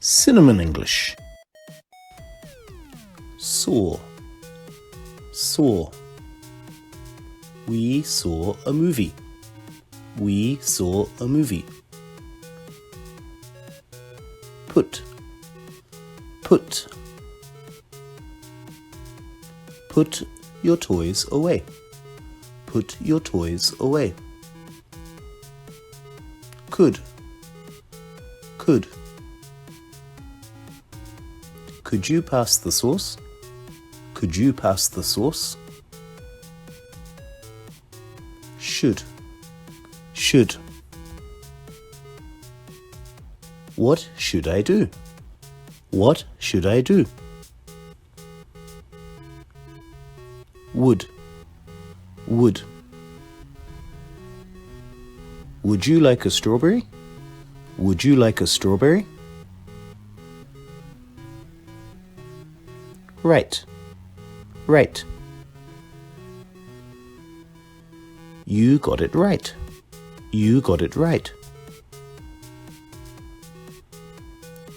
Cinnamon English. Saw, saw. We saw a movie. We saw a movie. Put, put. Put your toys away. Put your toys away. Could, could. Could you pass the sauce? Could you pass the sauce? Should, should. What should I do? What should I do? Would, would. Would you like a strawberry? Would you like a strawberry? Right, right. You got it right. You got it right.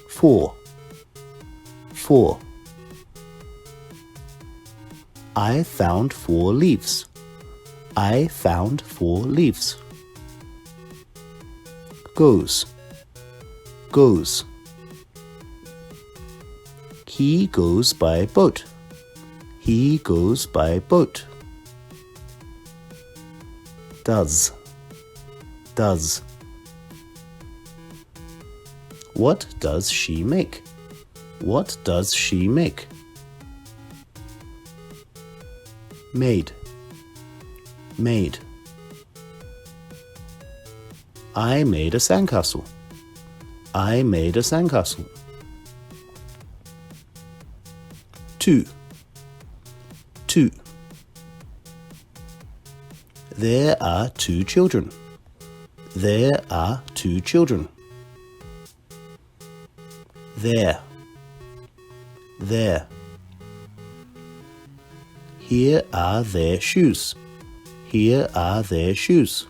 For, for. I found 4 leaves. I found 4 leaves. Goes, goes. He goes by boat. He goes by boat. Does, does. What does she make? What does she make? Made, made. I made a sandcastle. I made a sandcastle. 2, 2. There are 2 children. There are 2 children. There, there. Here are their shoes. Here are their shoes.